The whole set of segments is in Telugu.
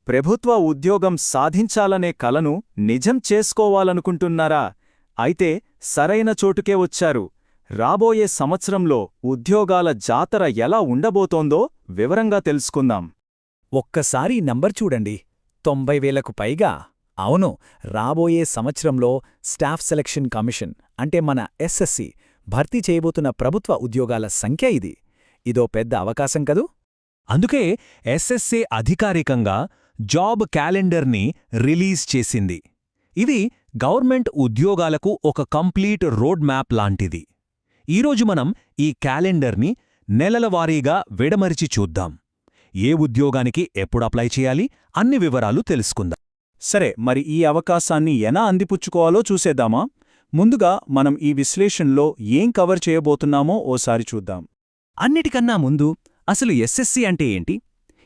ప్రభుత్వ ఉద్యోగం సాధించాలనే కలను నిజం చేసుకోవాలనుకుంటున్నారా? అయితే సరైన చోటుకే వచ్చారు. రాబోయే సంవత్సరంలో ఉద్యోగాల జాతర ఎలా ఉండబోతోందో వివరంగా తెలుసుకుందాం. ఒక్కసారి నంబర్ చూడండి, 90,000కు పైగా. అవును, రాబోయే సంవత్సరంలో స్టాఫ్ సెలక్షన్ కమిషన్ అంటే మన ఎస్ఎస్సి భర్తీ చేయబోతున్న ప్రభుత్వ ఉద్యోగాల సంఖ్య ఇది. ఇదో పెద్ద అవకాశం కదూ. అందుకే ఎస్ఎస్సి అధికారికంగా జాబ్ క్యాలెండర్ని రిలీజ్ చేసింది. ఇది గవర్నమెంట్ ఉద్యోగాలకు ఒక కంప్లీట్ రోడ్ మ్యాప్ లాంటిది. ఈరోజు మనం ఈ క్యాలెండర్ని నెలలవారీగా విడమరిచి చూద్దాం. ఏ ఉద్యోగానికి ఎప్పుడు అప్లై చేయాలి అన్ని వివరాలు తెలుసుకుందాం. సరే, మరి ఈ అవకాశాన్ని ఎలా అందిపుచ్చుకోవాలో చూసేద్దామా? ముందుగా మనం ఈ విశ్లేషణలో ఏం కవర్ చేయబోతున్నామో ఓసారి చూద్దాం. అన్నిటికన్నా ముందు అసలు ఎస్ఎస్సి అంటే ఏంటి,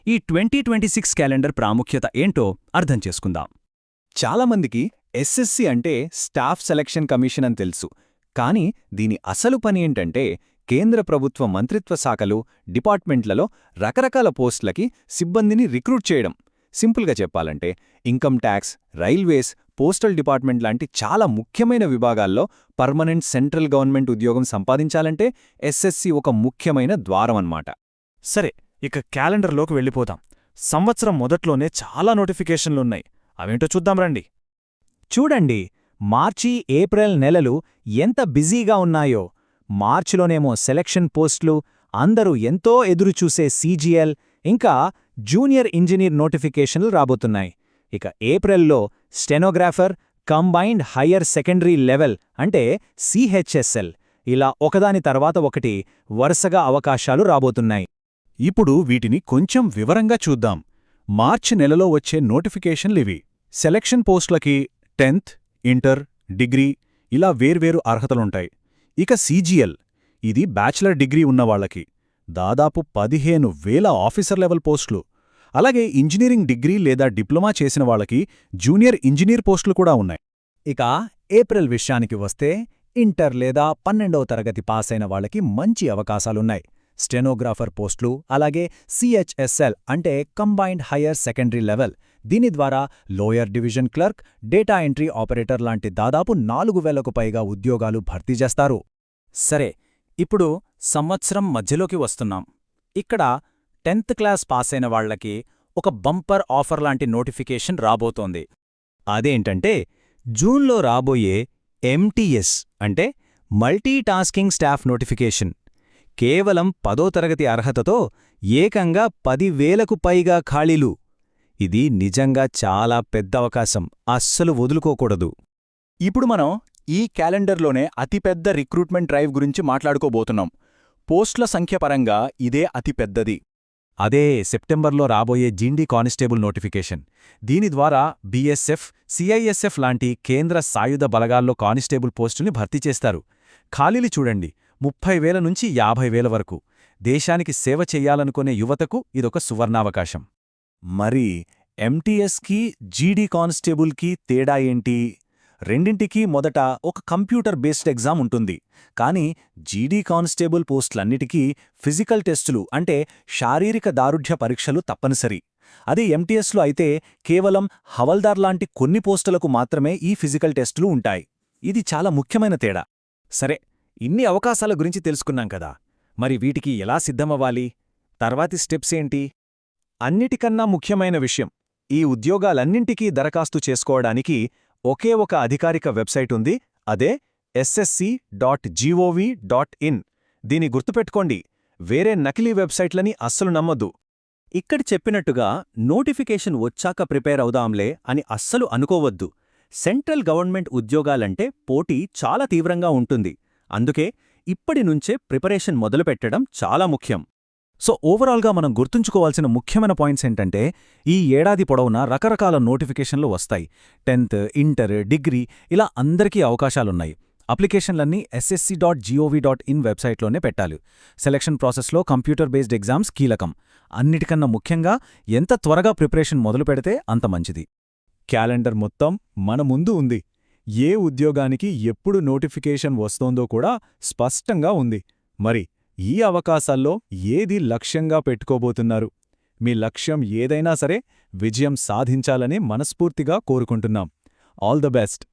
ఈ 2026 క్యాలెండర్ ప్రాముఖ్యత ఏంటో అర్థం చేసుకుందాం. చాలామందికి ఎస్ఎస్సి అంటే స్టాఫ్ సెలక్షన్ కమిషన్ అని తెలుసు. కానీ దీని అసలు పని ఏంటంటే కేంద్ర ప్రభుత్వ మంత్రిత్వ శాఖలు, డిపార్ట్మెంట్లలో రకరకాల పోస్టులకి సిబ్బందిని రిక్రూట్ చేయడం. సింపుల్గా చెప్పాలంటే income tax, railways, postal department లాంటి చాలా ముఖ్యమైన విభాగాల్లో పర్మనెంట్ సెంట్రల్ గవర్నమెంట్ ఉద్యోగం సంపాదించాలంటే ఎస్ఎస్సి ఒక ముఖ్యమైన ద్వారం అన్నమాట. సరే, ఇక క్యాలెండర్లోకి వెళ్ళిపోతాం. సంవత్సరం మొదట్లోనే చాలా నోటిఫికేషన్లున్నాయి. అవేంటో చూద్దాం రండి. చూడండి, మార్చి, ఏప్రిల్ నెలలు ఎంత బిజీగా ఉన్నాయో. మార్చిలోనేమో సెలక్షన్ పోస్టులు, అందరూ ఎంతో ఎదురుచూసే సీజీఎల్, ఇంకా జూనియర్ ఇంజనీర్ నోటిఫికేషన్లు రాబోతున్నాయి. ఇక ఏప్రిల్లో stenographer, combined higher secondary level అంటే సిహెచ్ఎస్ఎల్, ఇలా ఒకదాని తర్వాత ఒకటి వరుసగా అవకాశాలు రాబోతున్నాయి. ఇప్పుడు వీటిని కొంచెం వివరంగా చూద్దాం. మార్చి నెలలో వచ్చే నోటిఫికేషన్లివి. సెలక్షన్ పోస్టులకి 10th, ఇంటర్, డిగ్రీ ఇలా వేర్వేరు అర్హతలుంటాయి. ఇక సీజీఎల్, ఇది బ్యాచిలర్ డిగ్రీ ఉన్నవాళ్లకి దాదాపు 15,000 ఆఫీసర్ లెవెల్ పోస్టులు. అలాగే ఇంజనీరింగ్ డిగ్రీ లేదా డిప్లొమా చేసిన వాళ్ళకి జూనియర్ ఇంజనీర్ పోస్టులు కూడా ఉన్నాయి. ఇక ఏప్రిల్ విషయానికి వస్తే ఇంటర్ లేదా 12వ తరగతి పాసైన వాళ్ళకి మంచి అవకాశాలున్నాయి. స్టెనోగ్రాఫర్ పోస్టులు, అలాగే సిహెచ్ఎస్ఎల్ అంటే కంబైన్డ్ హయ్యర్ సెకండరీ లెవెల్, దీని ద్వారా lower division clerk, data entry operator లాంటి దాదాపు 4,000కు పైగా ఉద్యోగాలు భర్తీ చేస్తారు. సరే, ఇప్పుడు సంవత్సరం మధ్యలోకి వస్తున్నాం. ఇక్కడ 10th క్లాస్ పాసైన వాళ్లకి ఒక బంపర్ ఆఫర్ లాంటి నోటిఫికేషన్ రాబోతోంది. అదేంటంటే జూన్లో రాబోయే ఎంటీఎస్ అంటే మల్టీ టాస్కింగ్ స్టాఫ్ నోటిఫికేషన్. కేవలం 10వ తరగతి అర్హతతో ఏకంగా 10,000కు పైగా ఖాళీలు. ఇది నిజంగా చాలా పెద్ద అవకాశం, అస్సలు వదులుకోకూడదు. ఇప్పుడు మనం ఈ క్యాలెండర్లోనే అతిపెద్ద రిక్రూట్మెంట్ డ్రైవ్ గురించి మాట్లాడుకోబోతున్నాం. పోస్టుల సంఖ్య పరంగా ఇదే అతిపెద్దది. అదే సెప్టెంబర్లో రాబోయే జీడీ కానిస్టేబుల్ నోటిఫికేషన్. దీని ద్వారా బీఎస్ఎఫ్, సిఐఎస్ఎఫ్ లాంటి కేంద్ర సాయుధ బలగాల్లో కానిస్టేబుల్ పోస్టుని భర్తీ చేస్తారు. ఖాళీలు చూడండి, 30,000 నుంచి 50,000 వరకు. దేశానికి సేవ చెయ్యాలనుకునే యువతకు ఇదొక సువర్ణావకాశం. మరి ఎంటీఎస్కి, జీడీ కానిస్టేబుల్కి తేడా ఏంటి? రెండింటికీ మొదట ఒక కంప్యూటర్ బేస్డ్ ఎగ్జామ్ ఉంటుంది. కానీ జీడీ కానిస్టేబుల్ పోస్టులన్నిటికీ ఫిజికల్ టెస్టులు అంటే శారీరక దారుఢ్య పరీక్షలు తప్పనిసరి. అదే ఎంటీఎస్లో అయితే కేవలం హవల్దార్ లాంటి కొన్ని పోస్టులకు మాత్రమే ఈ ఫిజికల్ టెస్టులు ఉంటాయి. ఇది చాలా ముఖ్యమైన తేడా. సరే, ఇన్ని అవకాశాల గురించి తెలుసుకున్నాం కదా, మరి వీటికి ఎలా సిద్ధమవ్వాలి? తర్వాతి స్టెప్స్ ఏంటి? అన్నిటికన్నా ముఖ్యమైన విషయం, ఈ ఉద్యోగాలన్నింటికీ దరఖాస్తు చేసుకోవడానికి ఒకే ఒక అధికారిక వెబ్సైట్ ఉంది. అదే ssc.gov.in. దీని గుర్తుపెట్టుకోండి, వేరే నకిలీ వెబ్సైట్లని అస్సలు నమ్మొద్దు. ఇక్కడ చెప్పినట్టుగా నోటిఫికేషన్ వచ్చాక ప్రిపేర్ అవుదాంలే అని అస్సలు అనుకోవద్దు. సెంట్రల్ గవర్నమెంట్ ఉద్యోగాలంటే పోటీ చాలా తీవ్రంగా ఉంటుంది. అందుకే ఇప్పటి నుంచే ప్రిపరేషన్ మొదలుపెట్టడం చాలా ముఖ్యం. సో ఓవరాల్గా మనం గుర్తుంచుకోవాల్సిన ముఖ్యమైన పాయింట్స్ ఏంటంటే, ఈ ఏడాది పొడవునా రకరకాల నోటిఫికేషన్లు వస్తాయి. 10th, ఇంటర్, డిగ్రీ ఇలా అందరికీ అవకాశాలున్నాయి. అప్లికేషన్లన్నీ ssc.gov.in వెబ్సైట్లోనే పెట్టాలి. సెలక్షన్ ప్రాసెస్లో కంప్యూటర్ బేస్డ్ ఎగ్జామ్స్ కీలకం. అన్నిటికన్నా ముఖ్యంగా ఎంత త్వరగా ప్రిపరేషన్ మొదలు పెడితే అంత మంచిది. క్యాలెండర్ మొత్తం మన ముందు ఉంది. ఏ ఉద్యోగానికి ఎప్పుడు నోటిఫికేషన్ వస్తోందో కూడా స్పష్టంగా ఉంది. మరి ఈ అవకాశాల్లో ఏది లక్ష్యంగా పెట్టుకోబోతున్నారు? మీ లక్ష్యం ఏదైనా సరే విజయం సాధించాలని మనస్ఫూర్తిగా కోరుకుంటున్నాం. All the best.